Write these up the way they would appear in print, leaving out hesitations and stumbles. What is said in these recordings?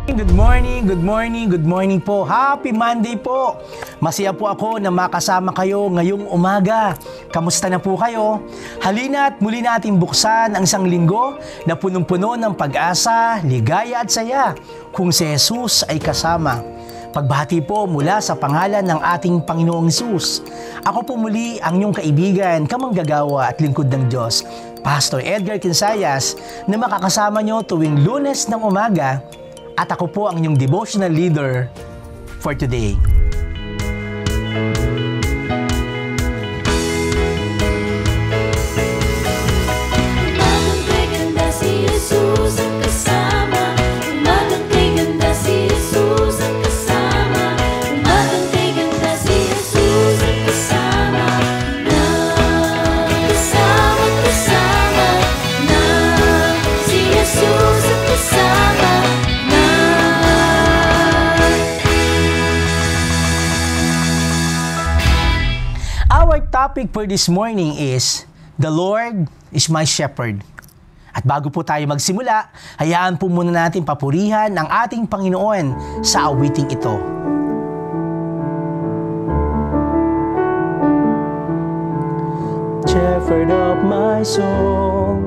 Good morning po. Happy Monday po. Masaya po ako na makasama kayo ngayong umaga. Kamusta na po kayo? Halina't muli nating buksan ang isang linggo na punong-puno ng pag-asa, ligaya at saya kung si Jesus ay kasama. Pagbati po mula sa pangalan ng ating Panginoong Hesus. Ako po muli ang inyong kaibigan, kamanggagawa at lingkod ng Diyos, Pastor Edgar Quinsayas, na makakasama nyo tuwing Lunes ng umaga. At ako po ang inyong devotional leader for today. Umagang kay ganda si Jesus ang kasama. Umagang kay ganda si Jesus ang kasama. Umagang kay ganda si Jesus ang kasama. Kasama na si Jesus ang kasama. Our topic for this morning is, The Lord is my shepherd. At bago po tayo magsimula, hayaan po muna natin papurihan ang ating Panginoon sa awiting ito. Shepherd of my soul,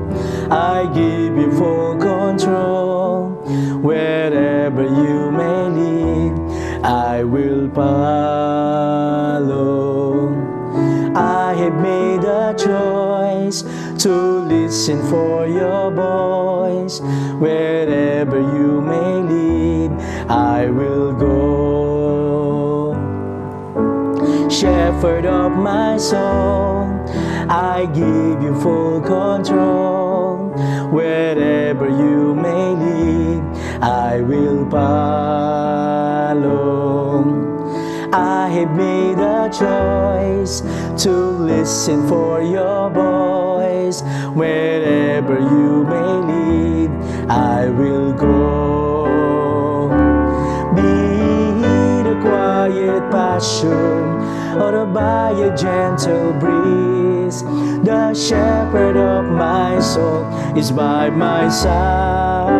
I give you full control. Wherever you may lead, I will follow. I have made a choice to listen for your voice. Wherever you may lead, I will go. Shepherd of my soul, I give you full control. Wherever you may lead, I will follow. I have made a choice to listen for your voice. Wherever you may lead, I will go. Be it a quiet passion or by a gentle breeze, the shepherd of my soul is by my side.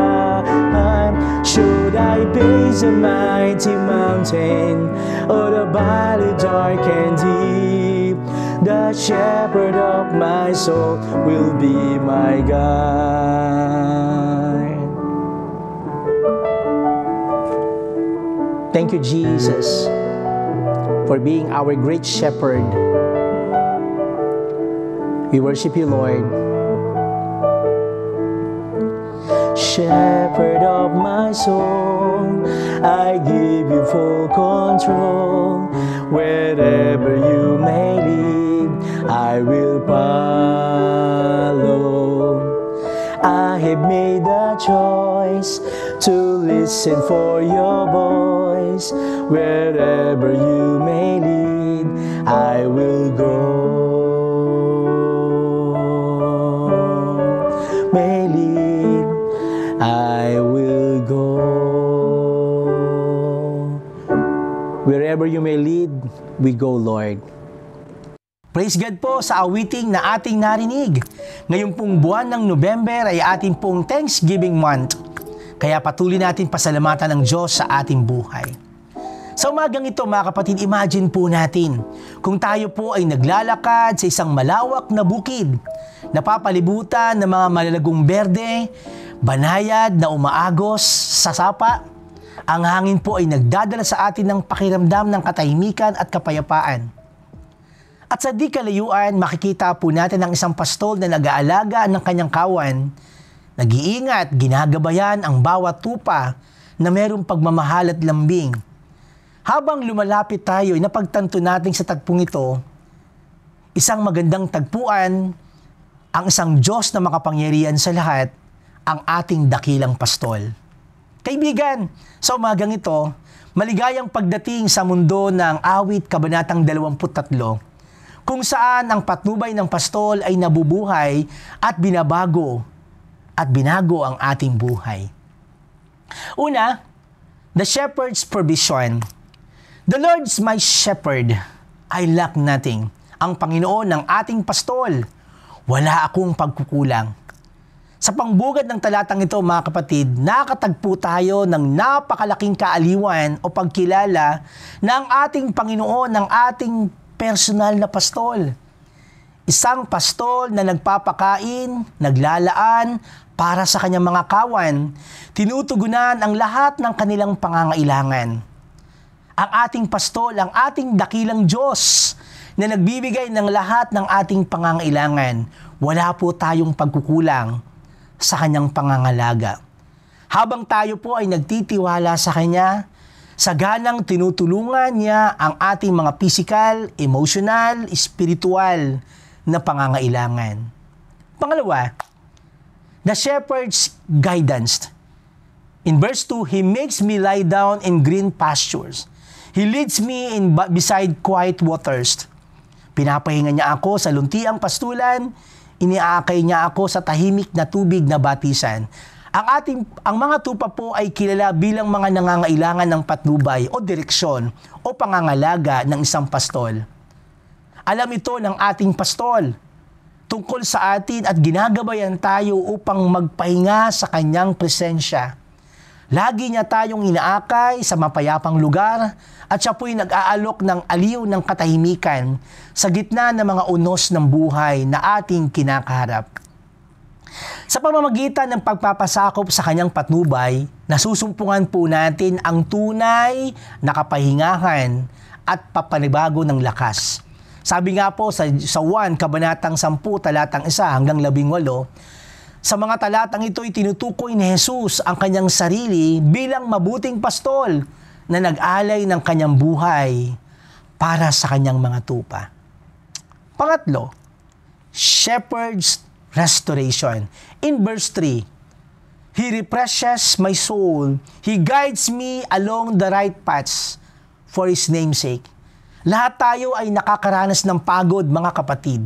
Should I face a mighty mountain or the valley dark and deep, the shepherd of my soul will be my guide. Thank you, Jesus, for being our great shepherd. We worship you, Lord. Shepherd of my soul, I give you full control. Wherever you may lead, I will follow. I have made a choice to listen for your voice. Wherever you may lead, I will go. May lead, I will go. Wherever you may lead, we go, Lord. Praise God po sa awiting na ating narinig. Ngayong pong buwan ng November ay ating pong Thanksgiving month. Kaya patuloy natin pasalamatan ng Diyos sa ating buhay. Sa umagang ito, mga kapatid, imagine po natin kung tayo po ay naglalakad sa isang malawak na bukid, napapalibutan ng mga malalagong berde, banayad na umaagos sa sapa. Ang hangin po ay nagdadala sa atin ng pakiramdam ng katahimikan at kapayapaan. At sa di kalayuan, makikita po natin ang isang pastol na nag-aalaga ng kanyang kawan, nag-iingat, ginagabayan ang bawat tupa na mayroong pagmamahal at lambing. Habang lumalapit tayo, napagtanto natin sa tagpong ito, isang magandang tagpuan, ang isang Diyos na makapangyarihan sa lahat, ang ating dakilang pastol. Kaibigan, sa umagang ito, maligayang pagdating sa mundo ng awit kabanatang 23, kung saan ang patnubay ng pastol ay nabubuhay at binago ang ating buhay. Una, the shepherd's provision. The Lord's my shepherd, I lack nothing. Ang Panginoon ng ating pastol, wala akong pagkukulang. Sa pangbugad ng talatang ito, mga kapatid, nakatagpo tayo ng napakalaking kaaliwan o pagkilala ng ating Panginoon, ng ating personal na pastol. Isang pastol na nagpapakain, naglalaan para sa kanyang mga kawan, tinutugunan ang lahat ng kanilang pangangailangan. Ang ating pastol, ang ating dakilang Diyos na nagbibigay ng lahat ng ating pangangailangan. Wala po tayong pagkukulang sa kanyang pangangalaga. Habang tayo po ay nagtitiwala sa kanya, saganang tinutulungan niya ang ating mga physical, emotional, spiritual na pangangailangan. Pangalawa, the shepherd's guidance. In verse 2, He makes me lie down in green pastures. He leads me beside quiet waters. Pinapahinga niya ako sa luntiang pastulan, iniaakay niya ako sa tahimik na tubig na batisan. Ang mga tupa po ay kilala bilang mga nangangailangan ng patnubay o direksyon o pangangalaga ng isang pastol. Alam ito ng ating pastol tungkol sa atin at ginagabayan tayo upang magpahinga sa kanyang presensya. Lagi niya tayong inaakay sa mapayapang lugar at siya po'y nag-aalok ng aliw ng katahimikan sa gitna ng mga unos ng buhay na ating kinakaharap. Sa pamamagitan ng pagpapasakop sa kanyang patnubay, nasusumpungan po natin ang tunay na kapahingahan at papanibago ng lakas. Sabi nga po sa 1, Kabanatang 10, talatang 1 hanggang 18, sa mga talatang ito ay tinutukoy ni Jesus ang kanyang sarili bilang mabuting pastol na nag-alay ng kanyang buhay para sa kanyang mga tupa. Pangatlo, shepherd's restoration. In verse 3, He refreshes my soul. He guides me along the right paths for His name's sake. Lahat tayo ay nakakaranas ng pagod, mga kapatid,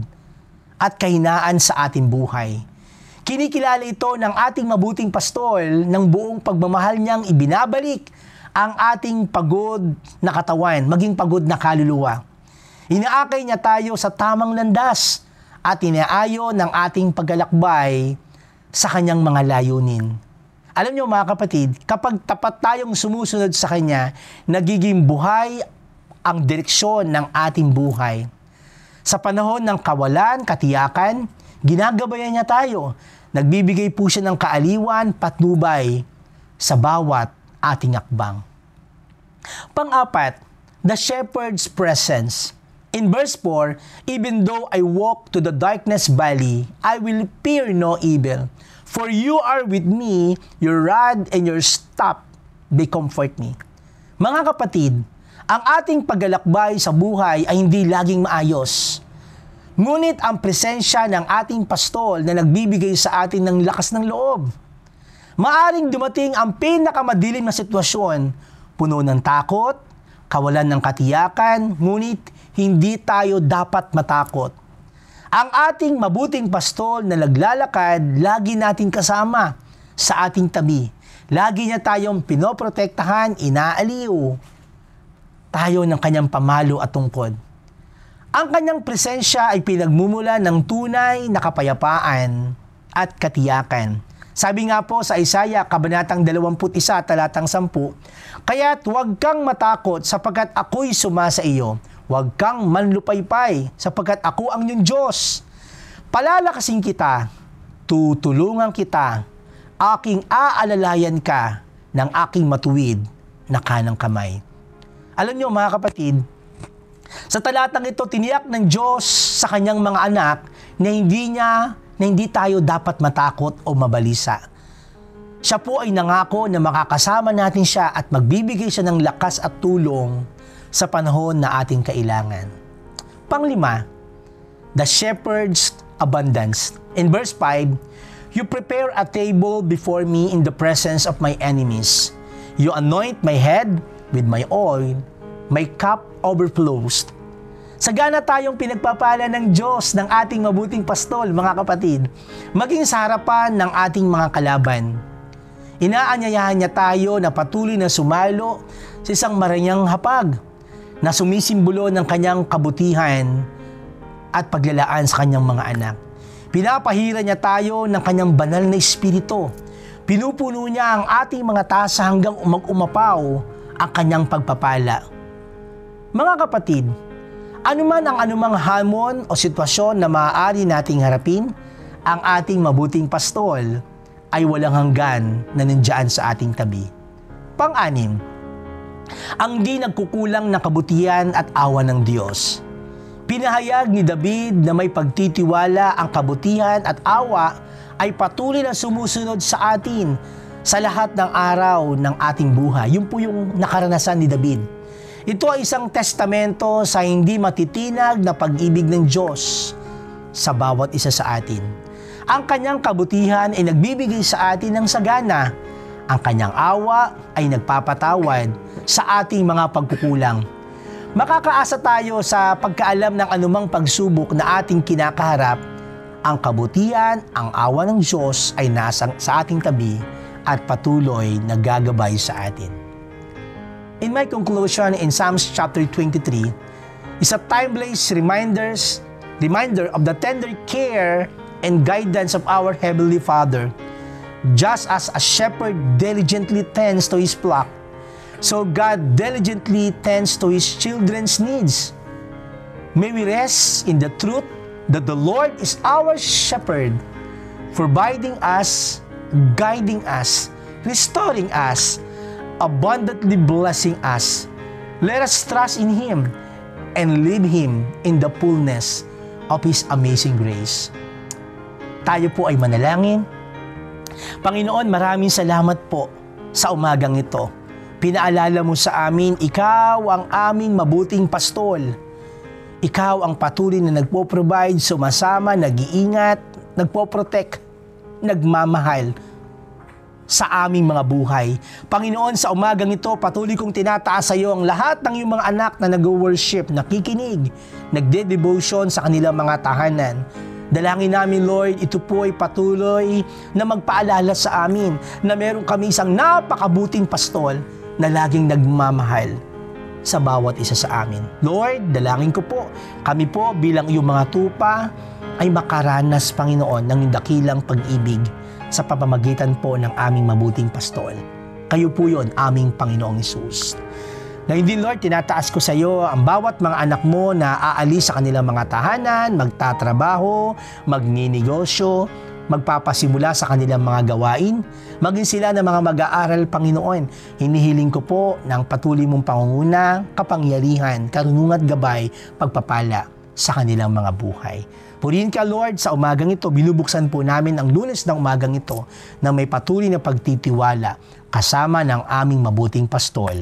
at kahinaan sa ating buhay. Kinikilala ito ng ating mabuting pastol ng buong pagmamahal niyang ibinabalik ang ating pagod na katawan, maging pagod na kaluluwa. Inaakay niya tayo sa tamang landas at inaayo ng ating paglalakbay sa kanyang mga layunin. Alam niyo, mga kapatid, kapag tapat tayong sumusunod sa kanya, nagiging buhay ang direksyon ng ating buhay. Sa panahon ng kawalan, katiyakan, ginagabayan niya tayo. Nagbibigay po siya ng kaaliwan, patnubay sa bawat ating akbang. Pang-apat, the shepherd's presence. In verse 4, Even though I walk to the darkness valley, I will fear no evil. For you are with me, your rod and your staff, they comfort me. Mga kapatid, ang ating paglalakbay sa buhay ay hindi laging maayos. Ngunit ang presensya ng ating pastol na nagbibigay sa atin ng lakas ng loob. Maaring dumating ang pinakamadilim na sitwasyon, puno ng takot, kawalan ng katiyakan, ngunit hindi tayo dapat matakot. Ang ating mabuting pastol na naglalakad, lagi natin kasama sa ating tabi. Lagi niya tayong pinoprotektahan, inaaliw tayo ng kanyang pamalo at tungkod. Ang kanyang presensya ay pinagmumula ng tunay na kapayapaan at katiyakan. Sabi nga po sa Isaiah, Kabanatang 21, talatang 10, Kaya't huwag kang matakot sapagkat ako'y sumasa iyo. Huwag kang manlupaypay sapagkat ako ang iyong Diyos. Palalakasin kita, tutulungan kita, aking aalalayan ka ng aking matuwid na kanang kamay. Alam niyo, mga kapatid, sa talatang ito, tiniyak ng Diyos sa kanyang mga anak na hindi tayo dapat matakot o mabalisa. Siya po ay nangako na makakasama natin siya at magbibigay siya ng lakas at tulong sa panahon na ating kailangan. Panglima, the shepherd's abundance. In verse 5, You prepare a table before me in the presence of my enemies. You anoint my head with my oil, my cup overflows. Sagana tayong pinagpapala ng Diyos ng ating mabuting pastol, mga kapatid, maging sa harapan ng ating mga kalaban. Inaanyayahan niya tayo na patuloy na sumalo sa isang maranyang hapag na sumisimbolo ng kanyang kabutihan at paglalaan sa kanyang mga anak. Pinapahira niya tayo ng kanyang banal na espiritu. Pinupuno niya ang ating mga tasa hanggang umapaw ang kanyang pagpapala. Mga kapatid, anuman ang anumang hamon o sitwasyon na maaari nating harapin, ang ating mabuting pastol ay walang hanggan na nandiyan sa ating tabi. Pang-anim, ang di nagkukulang na kabutihan at awa ng Diyos. Pinahayag ni David na may pagtitiwala ang kabutihan at awa ay patuloy na sumusunod sa atin sa lahat ng araw ng ating buhay. Yun po yung nakaranasan ni David. Ito ay isang testamento sa hindi matitinag na pag-ibig ng Diyos sa bawat isa sa atin. Ang kanyang kabutihan ay nagbibigay sa atin ng sagana. Ang kanyang awa ay nagpapatawad sa ating mga pagkukulang. Makakaasa tayo sa pagkaalam ng anumang pagsubok na ating kinakaharap. Ang kabutihan, ang awa ng Diyos ay nasa sa ating tabi at patuloy na gagabay sa atin. In my conclusion, in Psalms chapter 23, is a timeless reminder of the tender care and guidance of our Heavenly Father. Just as a shepherd diligently tends to his flock, so God diligently tends to his children's needs. May we rest in the truth that the Lord is our shepherd, providing us, guiding us, restoring us, abundantly blessing us. Let us trust in Him and leave Him in the fullness of His amazing grace. Tayo po ay manalangin. Panginoon, maraming salamat po sa umagang ito. Pinaalala mo sa amin, Ikaw ang aming mabuting pastol. Ikaw ang patuloy na nagpo-provide, sumasama, nag-iingat, nagpo-protect, nagmamahal sa aming mga buhay. Panginoon, sa umagang ito, patuloy kong tinataas sa iyo ang lahat ng iyong mga anak na nag-worship, nakikinig, nagde-devotion sa kanilang mga tahanan. Dalangin namin, Lord, ito po ay patuloy na magpaalala sa amin na meron kami isang napakabuting pastol na laging nagmamahal sa bawat isa sa amin. Lord, dalangin ko po, kami po bilang iyong mga tupa ay makaranas, Panginoon, ng dakilang pag-ibig sa pamamagitan po ng aming mabuting pastol. Kayo po yon, aming Panginoong Hesus. Ngayon din, Lord, tinataas ko sa iyo ang bawat mga anak mo na aalis sa kanilang mga tahanan, magtatrabaho, magninegosyo, magpapasimula sa kanilang mga gawain, maging sila ng mga mag-aaral, Panginoon. Hinihiling ko po ng patuloy mong pangunguna, kapangyarihan, karunungan at gabay, pagpapala sa kanilang mga buhay. Purihin ka, Lord, sa umagang ito. Binubuksan po namin ang Lunes ng umagang ito na may patuloy na pagtitiwala kasama ng aming mabuting pastol.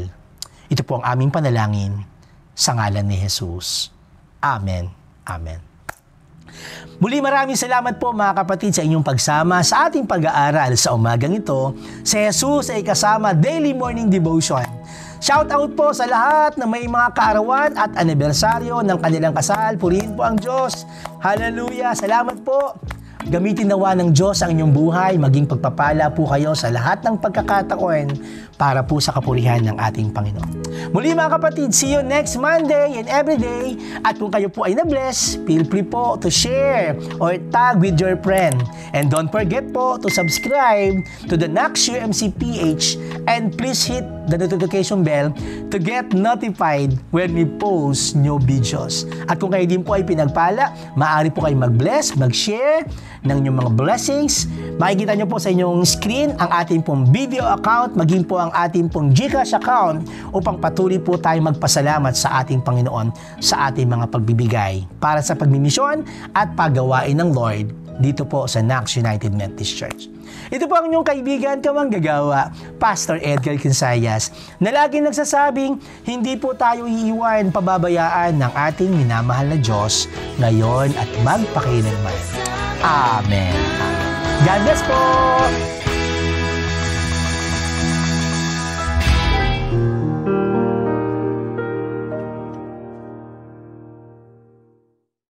Ito po ang aming panalangin sa ngalan ni Jesus. Amen. Amen. Muli maraming salamat po mga kapatid sa inyong pagsama sa ating pag-aaral sa umagang ito. Si Jesus ay kasama Daily Morning Devotion. Shout out po sa lahat na may mga kaarawan at anibersaryo ng kanilang kasal. Purihin po ang Diyos. Hallelujah. Salamat po. Gamitin nawa ng Diyos ang inyong buhay, maging pagpapala po kayo sa lahat ng pagkakataon para po sa kapurihan ng ating Panginoon. Muli mga kapatid, see you next Monday and every day. At kung kayo po ay na-bless, feel free po to share or tag with your friend. And don't forget po to subscribe to the Nax UMC PH and please hit the notification bell to get notified when we post new videos. At kung kayo din po ay pinagpala, maaari po kayo mag-bless, mag-share ng inyong mga blessings. Makikita nyo po sa inyong screen ang ating pong video account, maging po ang ating pong GCash account upang patuloy po tayo magpasalamat sa ating Panginoon sa ating mga pagbibigay para sa pagmimisyon at paggawain ng Lord dito po sa Nax United Methodist Church. Ito po ang inyong kaibigan, kamanggagawa, Pastor Edgar Quinsayas, na laging nagsasabing, hindi po tayo iiwan, pababayaan ng ating minamahal na Diyos ngayon at magpakailanman. Amen. God bless po!